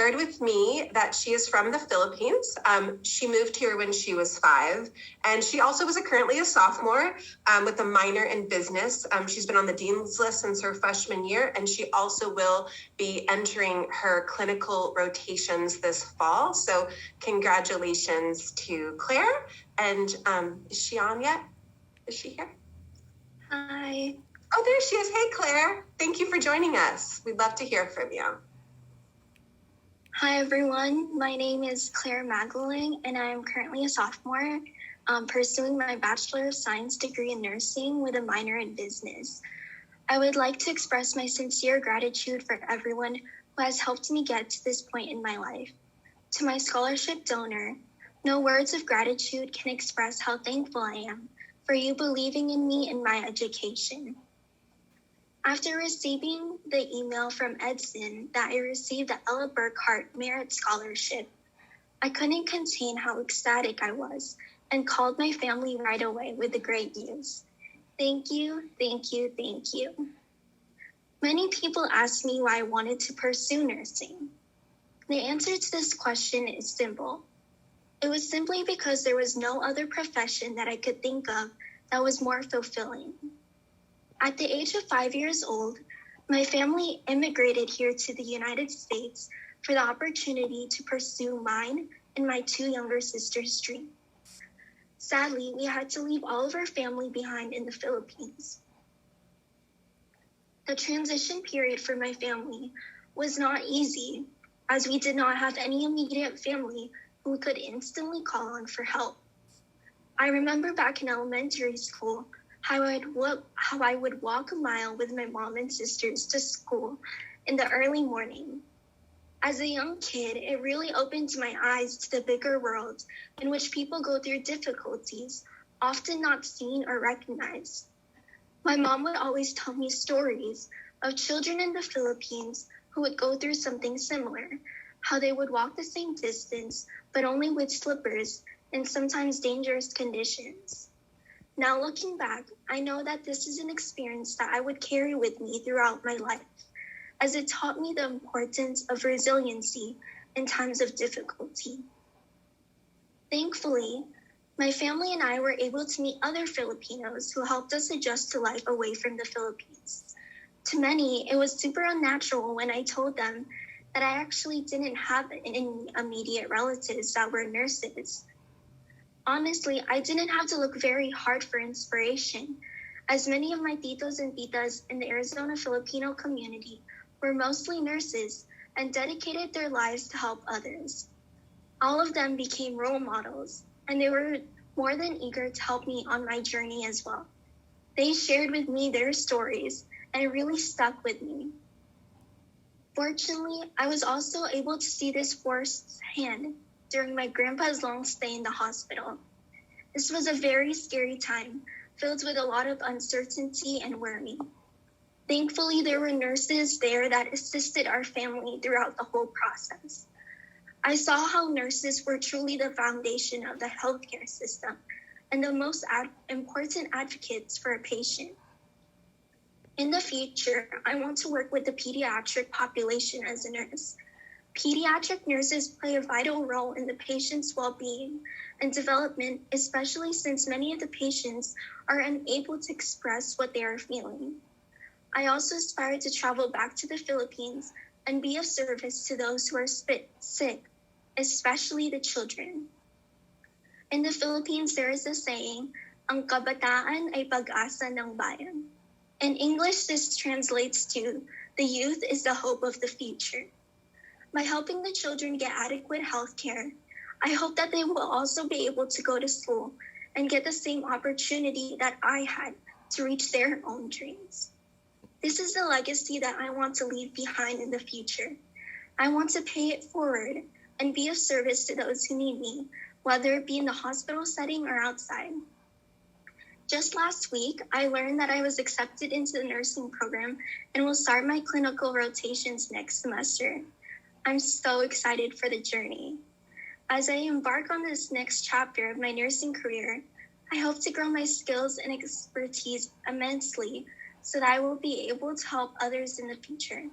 shared with me that she is from the Philippines. She moved here when she was 5, and she also was currently a sophomore with a minor in business. She's been on the dean's list since her freshman year, and she also will be entering her clinical rotations this fall. So congratulations to Claire. And is she on yet? Is she here? Hi. Oh, there she is. Hey, Claire. Thank you for joining us. We'd love to hear from you. Hi, everyone. My name is Claire Magdalene, and I am currently a sophomore pursuing my Bachelor of Science degree in nursing with a minor in business. I would like to express my sincere gratitude for everyone who has helped me get to this point in my life. To my scholarship donor, no words of gratitude can express how thankful I am for you believing in me and my education. After receiving the email from Edson that I received the Ella Burkhart Merit Scholarship, I couldn't contain how ecstatic I was and called my family right away with the great news. Thank you, thank you, thank you. Many people ask me why I wanted to pursue nursing. The answer to this question is simple. It was simply because there was no other profession that I could think of that was more fulfilling. At the age of 5 years old, my family immigrated here to the United States for the opportunity to pursue mine and my 2 younger sisters' dream. Sadly, we had to leave all of our family behind in the Philippines. The transition period for my family was not easy, as we did not have any immediate family who we could instantly call on for help. I remember back in elementary school, how I would walk a mile with my mom and sisters to school in the early morning. As a young kid, it really opened my eyes to the bigger world in which people go through difficulties, often not seen or recognized. My mom would always tell me stories of children in the Philippines who would go through something similar, how they would walk the same distance, but only with slippers in sometimes dangerous conditions. Now looking back, I know that this is an experience that I would carry with me throughout my life, as it taught me the importance of resiliency in times of difficulty. Thankfully, my family and I were able to meet other Filipinos who helped us adjust to life away from the Philippines. To many, it was super unnatural when I told them that I actually didn't have any immediate relatives that were nurses. Honestly, I didn't have to look very hard for inspiration, as many of my titos and titas in the Arizona Filipino community were mostly nurses and dedicated their lives to help others. All of them became role models, and they were more than eager to help me on my journey as well. They shared with me their stories, and it really stuck with me. Fortunately, I was also able to see this firsthand during my grandpa's long stay in the hospital. This was a very scary time, filled with a lot of uncertainty and worry. Thankfully, there were nurses there that assisted our family throughout the whole process. I saw how nurses were truly the foundation of the healthcare system and the most important advocates for a patient. In the future, I want to work with the pediatric population as a nurse. Pediatric nurses play a vital role in the patient's well-being and development, especially since many of the patients are unable to express what they are feeling. I also aspire to travel back to the Philippines and be of service to those who are sick, especially the children. In the Philippines, there is a saying, ang kabataan ay pag-asa ng bayan. In English, this translates to, the youth is the hope of the future. By helping the children get adequate health care, I hope that they will also be able to go to school and get the same opportunity that I had to reach their own dreams. This is the legacy that I want to leave behind in the future. I want to pay it forward and be of service to those who need me, whether it be in the hospital setting or outside. Just last week, I learned that I was accepted into the nursing program and will start my clinical rotations next semester. I'm so excited for the journey. As I embark on this next chapter of my nursing career, I hope to grow my skills and expertise immensely so that I will be able to help others in the future.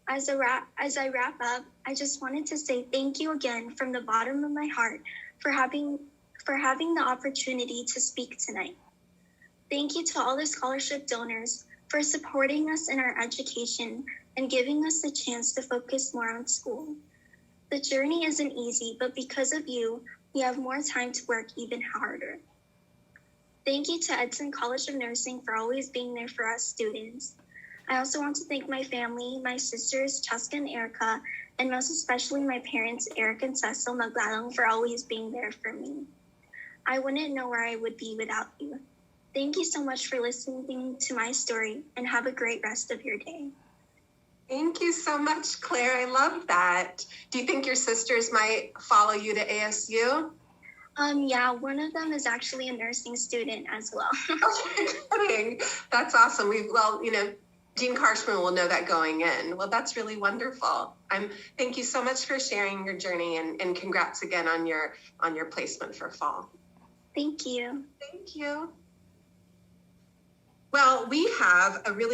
As I wrap up, I just wanted to say thank you again from the bottom of my heart for having the opportunity to speak tonight. Thank you to all the scholarship donors for supporting us in our education and giving us the chance to focus more on school. The journey isn't easy, but because of you, we have more time to work even harder. Thank you to Edson College of Nursing for always being there for us students. I also want to thank my family, my sisters, Cheska and Erica, and most especially my parents, Eric and Cecil Maglalong, for always being there for me. I wouldn't know where I would be without you. Thank you so much for listening to my story, and have a great rest of your day. Thank you so much, Claire. I love that. Do you think your sisters might follow you to ASU? Yeah, one of them is actually a nursing student as well. Okay, that's awesome. Dean Karshman will know that going in. Well, that's really wonderful. Thank you so much for sharing your journey, and congrats again on your placement for fall. Thank you. Thank you. Well, we have a really